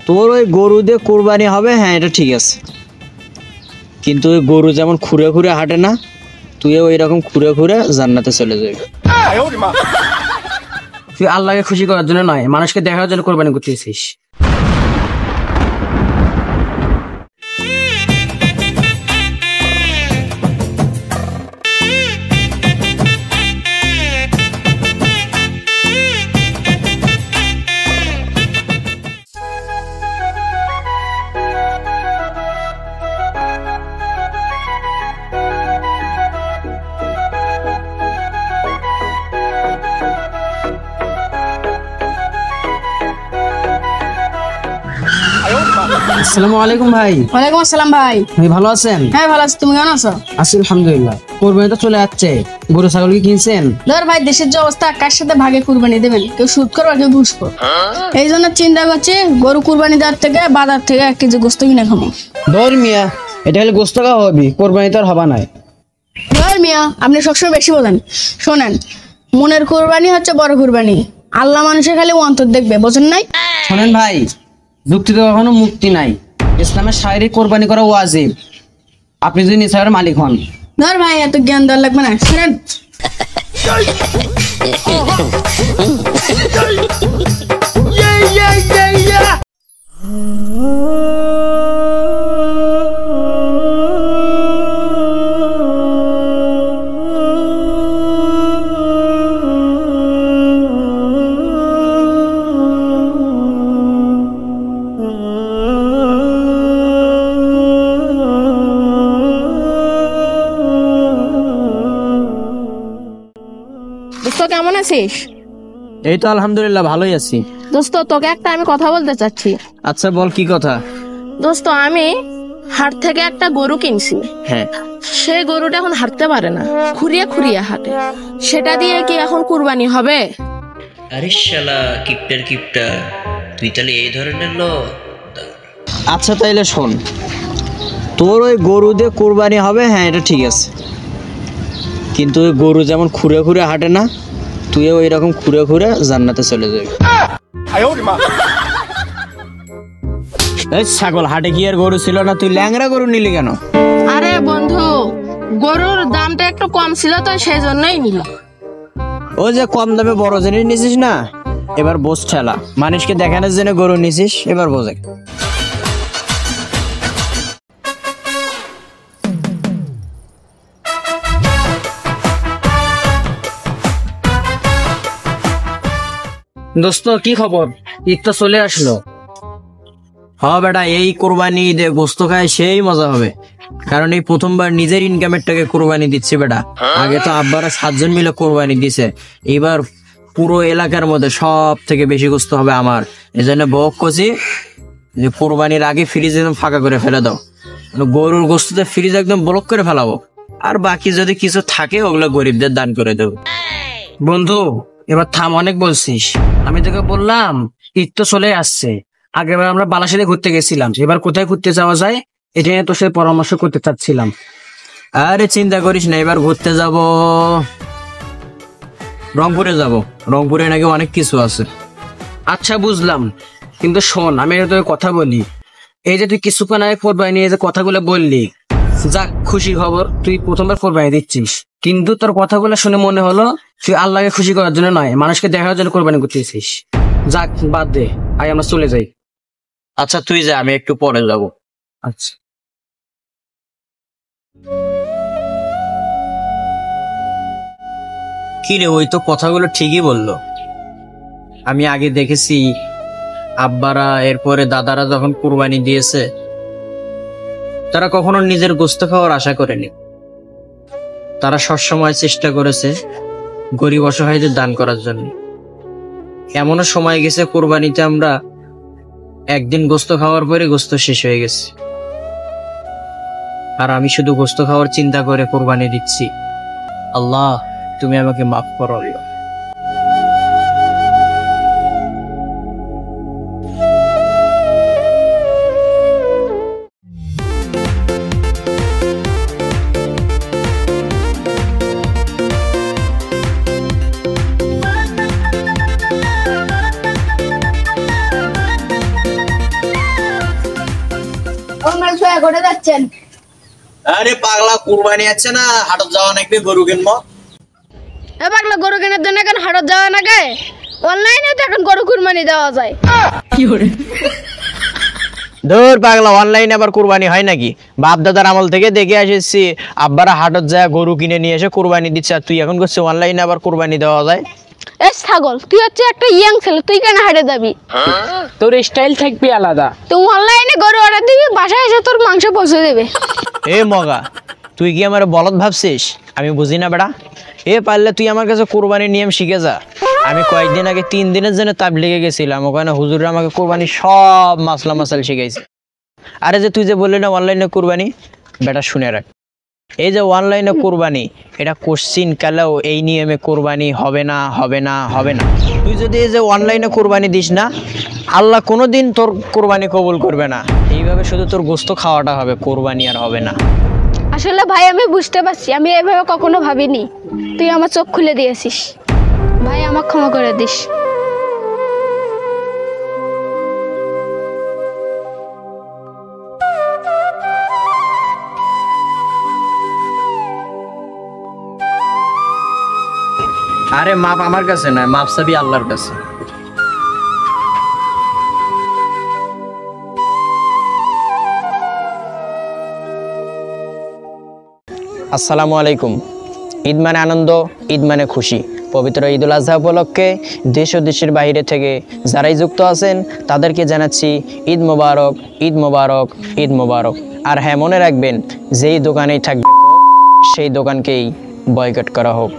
তোর ওই গরু দিয়ে কোরবানি হবে, হ্যাঁ এটা ঠিক আছে, কিন্তু ওই গরু যেমন খুঁড়ে খুঁড়ে হাঁটে না, তুই ওই রকম খুঁড়ে খুঁড়ে জান্নাতে চলে যাবি। তুই আল্লাহকে খুশি করার জন্য নয়, মানুষকে দেখার জন্য কোরবানি করতেছিস। আসসালামু আলাইকুম ভাই। ওয়ালাইকুম আসসালাম ভাই। ভাই ভালো আছেন? হ্যাঁ ভালো আছি, তুমি কেমন আছো? আছি আলহামদুলিল্লাহ। কোরবানি তো চলে যাচ্ছে, গরু ছাগল কি কিনছেন? ধর ভাই, দেশের যে অবস্থা, কার সাথে ভাগে কুরবানি দেবেন? কেউ সুদ করবে আর কেউ ঘুষ করবে। এই জন্য চিন্তা করছি গরু কুরবানি দেওয়ার থেকে বাজার থেকে 1 কেজি গোস্ত কিনে খাবো। ধর মিয়া, এটা হলে গোস্ত খাওয়া হবে, কোরবানি তো আর হবা নাই। ধর মিয়া, আপনি সবসময় বেশি বলেন। শোনেন, মনের কুরবানি হচ্ছে বড় কুরবানি। আল্লাহ মানুষের খালি অন্তর দেখবে, বোঝেন নাই? শোনেন ভাই, যুক্তিতে কখনো মুক্তি নাই। ইসলামের শারীরিক কোরবানি করা ওয়াজিব, আপনি যদি নিসাবের মালিক হন। ধর ভাই, এত জ্ঞান দেওয়ার লাগবে না, শোনেন। দোস্ত কেমন আছিস? এই তো আলহামদুলিল্লাহ ভালোই আছি। দোস্ত তোকে একটা আমি কথা বলতে চাচ্ছি। আচ্ছা বল, কি কথা? দোস্ত, আমি হাট থেকে একটা গরু কিনছি। হ্যাঁ, সেই গরুটা এখন হাঁটতে পারে না, খুঁড়িয়ে খুঁড়িয়ে হাঁটে। সেটা দিয়ে কি এখন কুরবানি হবে? আরে শালা কিপটার কিপটা, তুই তাহলে এই ধরনের লোক? আচ্ছা তাইলে শোন, তোর ওই গরু দিয়ে কোরবানি হবে, হ্যাঁ এটা ঠিক আছে, কিন্তু ওই গরু যেমন খুঁড়ে খুঁড়ে হাঁটে না, তুই ওই রকম খুঁড়ে খুঁড়ে জান্নাতে চলে যাবি। এই ছাগল, হাটে কি আর গরু ছিল না? তুই ল্যাংড়া গরু নিলি কেন? আরে বন্ধু, গরুর দামটা একটু কম ছিল তো সেই জন্যই নিল। ও যে কম দামে বড় জিনিস নিছিস না, এবার বোঝ ঠেলা। মানুষকে দেখানোর জন্য গরু নিছিস, এবার বোঝে। দোস্ত কি খবর? ঈদ তো চলে আসলো। হ্যাঁ বেটা, এই কোরবানি ঈদে গোস্ত খায় সেই মজা হবে, কারণ এই প্রথমবার নিজের ইনকামের টাকা কোরবানি দিচ্ছি বেটা। আগে তো আব্বারা 7 জন মিলে কোরবানি দিছে, এবার পুরো এলাকার মধ্যে সব থেকে বেশি গোস্ত হবে আমার। এই জন্য বক করছি যে কোরবানির আগে ফ্রিজ একদম ফাঁকা করে ফেলে দাও, গরুর গোস্ততে ফ্রিজ একদম ব্লক করে ফেলাবো, আর বাকি যদি কিছু থাকে ওগুলো গরিবদের দান করে দেবো। বন্ধু এবার থাম, অনেক বলছিস। আমি তোকে বললাম ঈদ তো চলে আসছে, আগেরবার আমরা বালাসিতে ঘুরতে গেছিলাম, এবার কোথায় ঘুরতে যাওয়া যায় এটা নিয়ে তোর সাথে পরামর্শ করতে চাচ্ছিলাম। আরে চিন্তা করিস না, এবার ঘুরতে যাব রংপুরে যাব, রংপুরে নাকি অনেক কিছু আছে। আচ্ছা বুঝলাম, কিন্তু শোন আমি তোকে কথা বলি। এই যে তুই কিছুক্ষণ আগে কোরবানি নিয়ে যে কথাগুলো বললি, যাক খুশি খবর, তুই প্রথমবার কোরবানি দিচ্ছিস, কিন্তু তোর কথাগুলো শুনে মনে হলো তুই আল্লাহকে খুশি করার জন্য নয়, মানুষকে দেখার জন্য কোরবানি করতেছিস। যাক বাদ দে, আয় আমরা চলে যাই। আচ্ছা তুই যা, আমি একটু পরে যাব। আচ্ছা। কি রে, ওই তো কথাগুলো ঠিকই বললো। আমি আগে দেখেছি আব্বারা এরপরে দাদারা যখন কুরবানি দিয়েছে, তারা কখনো নিজের গোস্ত খাওয়ার আশা করেনি। তারা সবসময় চেষ্টা করেছে গরিব অসহায়দের দান করার জন্য। এমনও সময় গেছে কুরবানিতে আমরা একদিন গোস্ত খাওয়ার পরে গোস্ত শেষ হয়ে গেছে, আর আমি শুধু গোস্ত খাওয়ার চিন্তা করে কোরবানি দিচ্ছি। আল্লাহ তুমি আমাকে মাফ করো। নরমাল সোয়া করে যাচ্ছেন? আরে পাগলা, কুরবানি আছে না, হাটত যাওয়া নাকি গরু কিনবো। এ পাগলা, গরু কেনার জন্য এখন হাটত যাওয়া নাগে? অনলাইনে তো এখন গরু কুরবানি দেওয়া যায়। ধর পাগলা, অনলাইনে আবার কুরবানি হয় নাকি? বাপ দাদার আমল থেকে দেখে এসেছি আব্বারা হাটত যায় গরু কিনে নিয়ে এসে কুরবানি দিচ্ছে, আর তুই এখন করছিস অনলাইনে আবার কুরবানি দেওয়া যায়। এ ছাগল, তুই হচ্ছে একটা ইয়াং ছেলে, তুই কেন হাটে যাবি? তোর স্টাইল থাকবে আলাদা। তুই অনলাইনে গরু অর্ডার দিবি, বাসায় এসে তোর মাংস পৌঁছে দেবে। এ মগা, তুই কি আমার বলদ ভাবছিস? আমি বুঝি না বেড়া। এ পারলে তুই আমার কাছে কোরবানির নিয়ম শিখে যা। আমি কয়েকদিন আগে 3 দিনের জন্য তাবলিগে গেছিলাম, ওখানে হুজুররা আমাকে কোরবানি সব মাসলা মাসাল শিখাইছে। আরে যে তুই যে বললি না অনলাইনে কোরবানি, বেটা শুনে রাখ, এই যে অনলাইনে কোরবানি, এটা কোশ্চিন কালেও এই নিয়মে কোরবানি হবে না, হবে না, হবে না। তুই যদি এই যে অনলাইনে কোরবানি দিস না, আল্লাহ কোনোদিন তোর কোরবানি কবুল করবে না। এইভাবে শুধু তোর গোস্ত খাওয়াটা হবে, কোরবানি আর হবে না। আসলে ভাই আমি বুঝতে পারছি, আমি এভাবে কখনো ভাবিনি। তুই আমার চোখ খুলে দিয়েছিস ভাই, আমাকে ক্ষমা করে দিস। আরে মাপ আমার কাছে নয়, মাপ চাবি আল্লাহর কাছে। আসসালামু আলাইকুম। ঈদ মানে আনন্দ, ঈদ মানে খুশি। পবিত্র ঈদুল আজহা উপলক্ষে দেশ ও দেশের বাইরে থেকে যারাই যুক্ত আছেন তাদেরকে জানাচ্ছি ঈদ মোবারক, ঈদ মোবারক, ঈদ মোবারক। আর হ্যাঁ, মনে রাখবেন, যেই দোকানেই থাকবে সেই দোকানকেই বয়কট করা হোক।